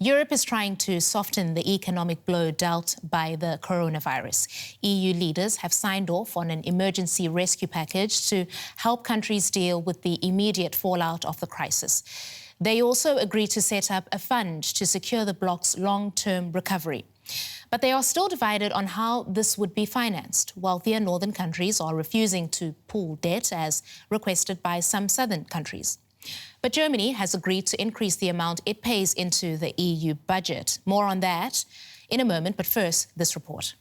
Europe is trying to soften the economic blow dealt by the coronavirus. EU leaders have signed off on an emergency rescue package to help countries deal with the immediate fallout of the crisis. They also agreed to set up a fund to secure the bloc's long-term recovery. But they are still divided on how this would be financed. Wealthier northern countries are refusing to pool debt as requested by some southern countries. But Germany has agreed to increase the amount it pays into the EU budget. More on that in a moment, but first, this report.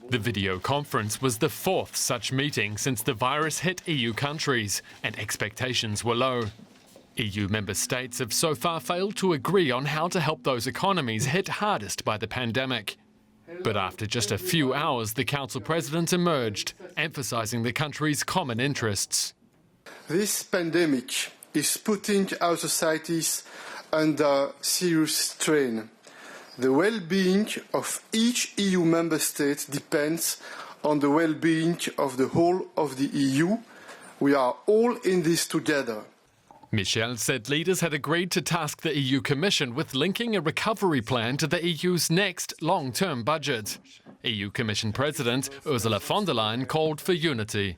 The video conference was the fourth such meeting since the virus hit EU countries, and expectations were low. EU member states have so far failed to agree on how to help those economies hit hardest by the pandemic. But after just a few hours, the Council President emerged, emphasising the country's common interests. This pandemic is putting our societies under serious strain. The well-being of each EU member state depends on the well-being of the whole of the EU. We are all in this together. Michel said leaders had agreed to task the EU Commission with linking a recovery plan to the EU's next long-term budget. EU Commission President Ursula von der Leyen called for unity.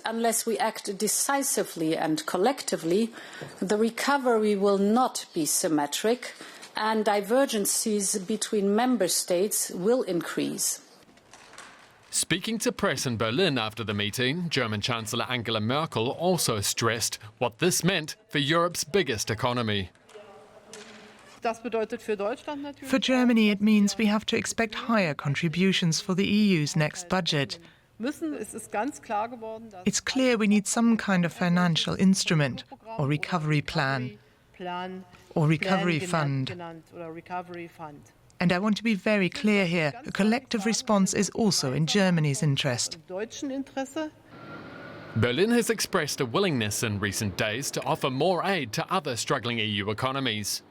Unless we act decisively and collectively, the recovery will not be symmetric and divergences between member states will increase. Speaking to press in Berlin after the meeting, German Chancellor Angela Merkel also stressed what this meant for Europe's biggest economy. For Germany, it means we have to expect higher contributions for the EU's next budget. It's clear we need some kind of financial instrument, or recovery plan, or recovery fund. And I want to be very clear here, a collective response is also in Germany's interest. Berlin has expressed a willingness in recent days to offer more aid to other struggling EU economies.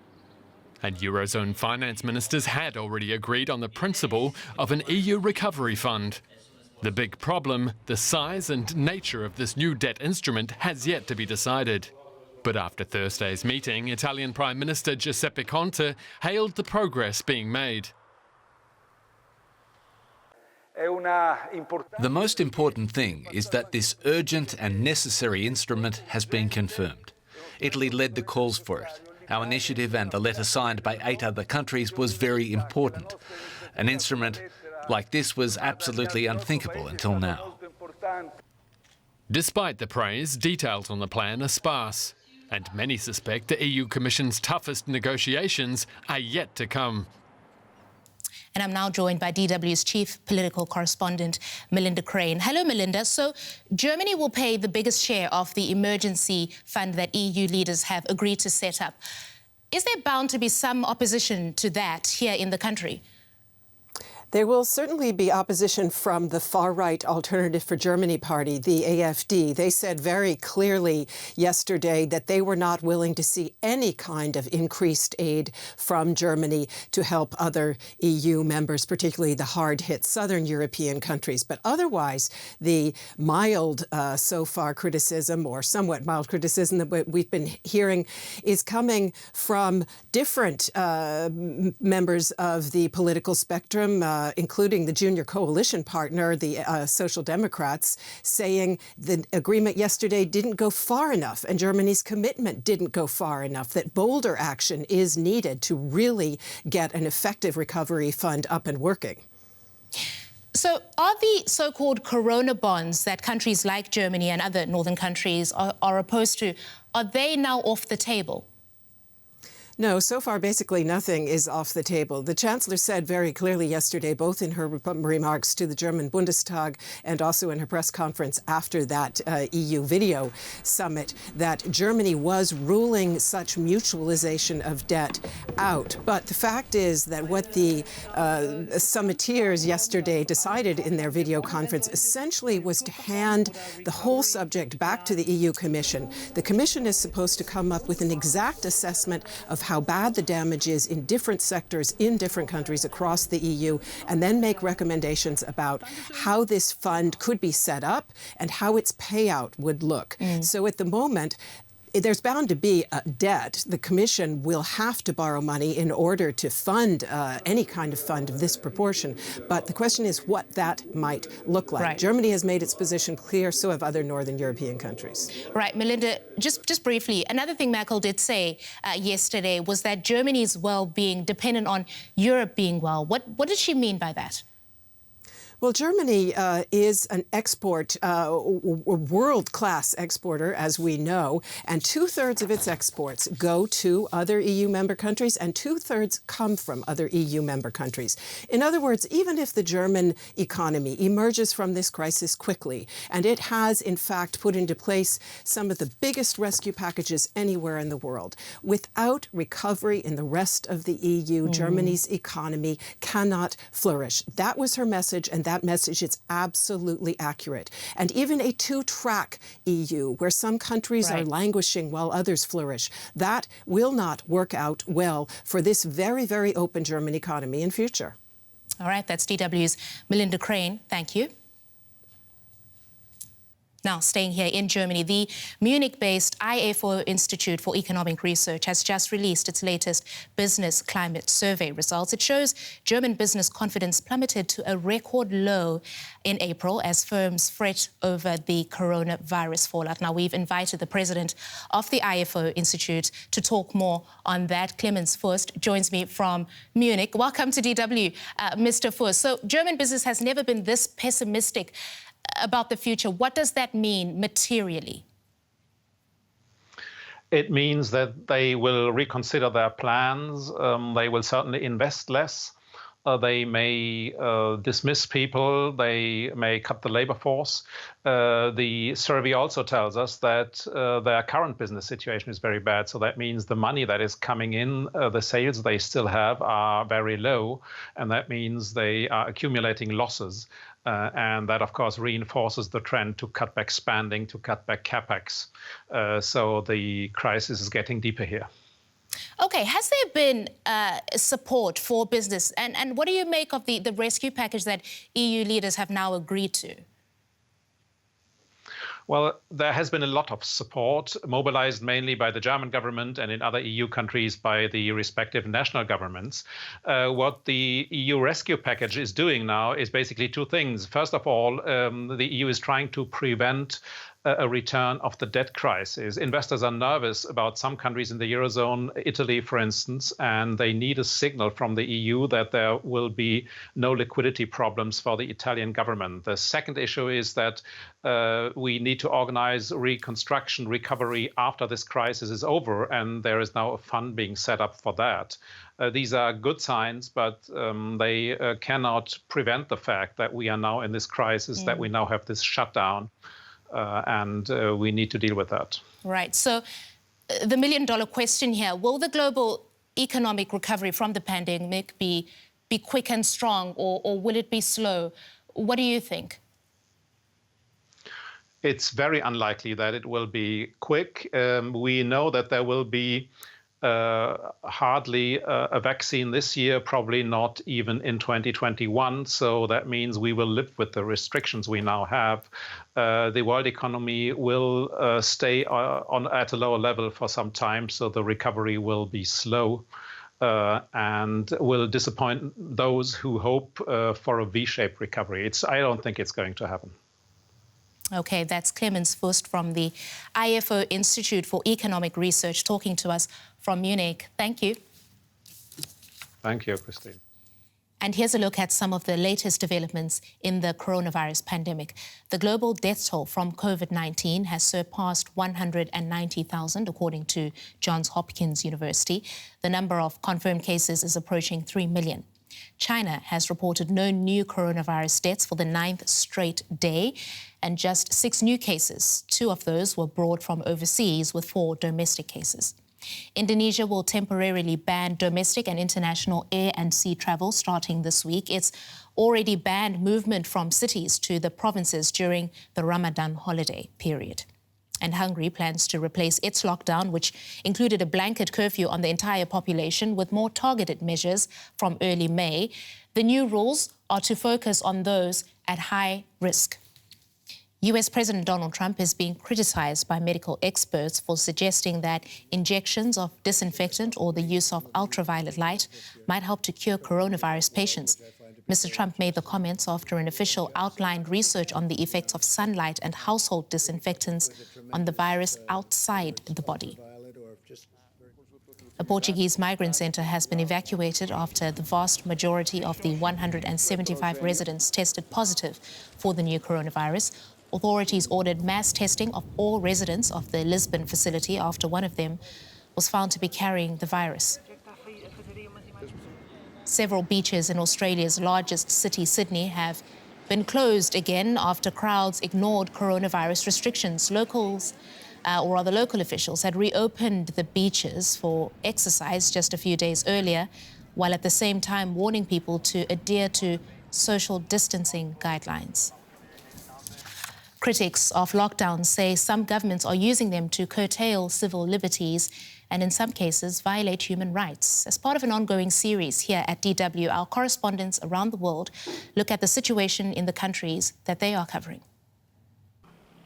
And Eurozone finance ministers had already agreed on the principle of an EU recovery fund. The big problem, the size and nature of this new debt instrument has yet to be decided. But after Thursday's meeting, Italian Prime Minister Giuseppe Conte hailed the progress being made. The most important thing is that this urgent and necessary instrument has been confirmed. Italy led the calls for it. Our initiative and the letter signed by 8 other countries was very important. An instrument like this was absolutely unthinkable until now. Despite the praise, details on the plan are sparse. And many suspect the EU Commission's toughest negotiations are yet to come. And I'm now joined by DW's chief political correspondent, Melinda Crane. Hello, Melinda. So Germany will pay the biggest share of the emergency fund that EU leaders have agreed to set up. Is there bound to be some opposition to that here in the country? There will certainly be opposition from the far-right Alternative for Germany party, the AfD. They said very clearly yesterday that they were not willing to see any kind of increased aid from Germany to help other EU members, particularly the hard-hit southern European countries. But otherwise, the mild, so far, criticism, or somewhat mild criticism that we've been hearing is coming from different members of the political spectrum, including the junior coalition partner, the Social Democrats, saying the agreement yesterday didn't go far enough and Germany's commitment didn't go far enough, that bolder action is needed to really get an effective recovery fund up and working. So are the so-called corona bonds that countries like Germany and other northern countries are opposed to, are they now off the table? No, so far, basically nothing is off the table. The Chancellor said very clearly yesterday, both in her remarks to the German Bundestag and also in her press conference after that EU video summit, that Germany was ruling such mutualization of debt out. But the fact is that what the summiteers yesterday decided in their video conference essentially was to hand the whole subject back to the EU Commission. The Commission is supposed to come up with an exact assessment of how bad the damage is in different sectors in different countries across the EU, and then make recommendations about how this fund could be set up and how its payout would look. So at the moment, there's bound to be debt. The Commission will have to borrow money in order to fund any kind of fund of this proportion. But the question is what that might look like. Right. Germany has made its position clear, so have other Northern European countries. Right, Melinda, just briefly, another thing Merkel did say yesterday was that Germany's well-being depended on Europe being well. What did she mean by that? Well, Germany is an world-class exporter, as we know, and 2/3 of its exports go to other EU member countries, and 2/3 come from other EU member countries. In other words, even if the German economy emerges from this crisis quickly, and it has, in fact, put into place some of the biggest rescue packages anywhere in the world, without recovery in the rest of the EU, Germany's economy cannot flourish. That was her message, and that message is absolutely accurate. And even a two-track EU, where some countries are languishing while others flourish, that will not work out well for this very, very open German economy in future. All right, that's DW's Melinda Crane. Thank you. Now, staying here in Germany, the Munich-based IFO Institute for Economic Research has just released its latest business climate survey results. It shows German business confidence plummeted to a record low in April as firms fret over the coronavirus fallout. Now, we've invited the president of the IFO Institute to talk more on that. Clemens Fürst joins me from Munich. Welcome to DW, Mr. Fürst. So, German business has never been this pessimistic about the future. What does that mean materially? It means that they will reconsider their plans. They will certainly invest less. They may dismiss people. They may cut the labor force. The survey also tells us that their current business situation is very bad. So that means the money that is coming in, the sales they still have are very low. And that means they are accumulating losses. And that, of course, reinforces the trend to cut back spending, to cut back capex. So the crisis is getting deeper here. OK, has there been support for business? And what do you make of the rescue package that EU leaders have now agreed to? Well, there has been a lot of support, mobilized mainly by the German government and in other EU countries by the respective national governments. What the EU rescue package is doing now is basically two things. First of all, the EU is trying to prevent a return of the debt crisis. Investors are nervous about some countries in the Eurozone, Italy, for instance, and they need a signal from the EU that there will be no liquidity problems for the Italian government. The second issue is that we need to organize reconstruction, recovery after this crisis is over, and there is now a fund being set up for that. These are good signs, but they cannot prevent the fact that we are now in this crisis, that we now have this shutdown. And we need to deal with that. Right. So the million-dollar question here, will the global economic recovery from the pandemic be quick and strong, or will it be slow? What do you think? It's very unlikely that it will be quick. We know that there will be hardly a vaccine this year, probably not even in 2021. So that means we will live with the restrictions we now have. The world economy will stay at a lower level for some time, so the recovery will be slow and will disappoint those who hope for a V-shaped recovery. I don't think it's going to happen. OK, that's Clemens Fürst from the IFO Institute for Economic Research talking to us from Munich. Thank you. Thank you, Christine. And here's a look at some of the latest developments in the coronavirus pandemic. The global death toll from COVID-19 has surpassed 190,000, according to Johns Hopkins University. The number of confirmed cases is approaching 3 million. China has reported no new coronavirus deaths for the 9th straight day, and just 6 new cases. 2 of those were brought from overseas, with 4 domestic cases. Indonesia will temporarily ban domestic and international air and sea travel starting this week. It's already banned movement from cities to the provinces during the Ramadan holiday period. And Hungary plans to replace its lockdown, which included a blanket curfew on the entire population, with more targeted measures from early May. The new rules are to focus on those at high risk. US President Donald Trump is being criticized by medical experts for suggesting that injections of disinfectant or the use of ultraviolet light might help to cure coronavirus patients. Mr. Trump made the comments after an official outlined research on the effects of sunlight and household disinfectants on the virus outside the body. A Portuguese migrant centre has been evacuated after the vast majority of the 175 residents tested positive for the new coronavirus. Authorities ordered mass testing of all residents of the Lisbon facility after one of them was found to be carrying the virus. Several beaches in Australia's largest city, Sydney, have been closed again after crowds ignored coronavirus restrictions. Local officials had reopened the beaches for exercise just a few days earlier, while at the same time warning people to adhere to social distancing guidelines. Critics of lockdowns say some governments are using them to curtail civil liberties and in some cases violate human rights. As part of an ongoing series here at DW, our correspondents around the world look at the situation in the countries that they are covering.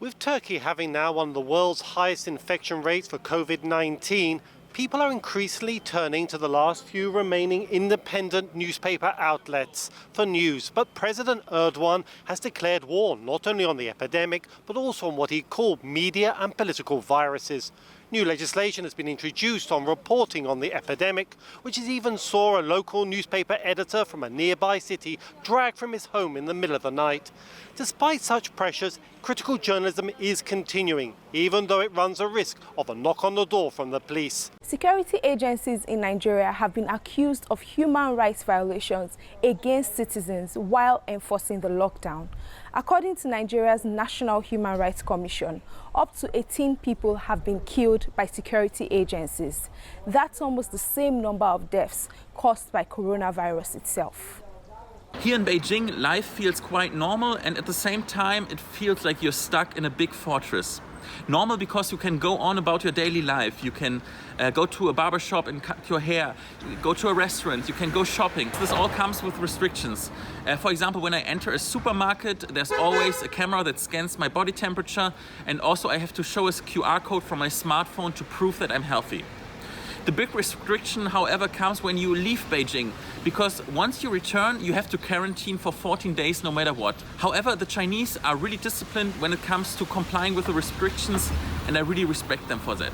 With Turkey having now one of the world's highest infection rates for COVID-19, people are increasingly turning to the last few remaining independent newspaper outlets for news. But President Erdogan has declared war not only on the epidemic, but also on what he called media and political viruses. New legislation has been introduced on reporting on the epidemic, which has even saw a local newspaper editor from a nearby city dragged from his home in the middle of the night. Despite such pressures, critical journalism is continuing, even though it runs a risk of a knock on the door from the police. Security agencies in Nigeria have been accused of human rights violations against citizens while enforcing the lockdown. According to Nigeria's National Human Rights Commission, up to 18 people have been killed by security agencies. That's almost the same number of deaths caused by coronavirus itself. Here in Beijing, life feels quite normal, and at the same time it feels like you're stuck in a big fortress. Normal because you can go on about your daily life. You can go to a barber shop and cut your hair, go to a restaurant, you can go shopping. This all comes with restrictions. For example, when I enter a supermarket, there's always a camera that scans my body temperature, and also I have to show a QR code from my smartphone to prove that I'm healthy. The big restriction, however, comes when you leave Beijing, because once you return, you have to quarantine for 14 days no matter what. However, the Chinese are really disciplined when it comes to complying with the restrictions, and I really respect them for that.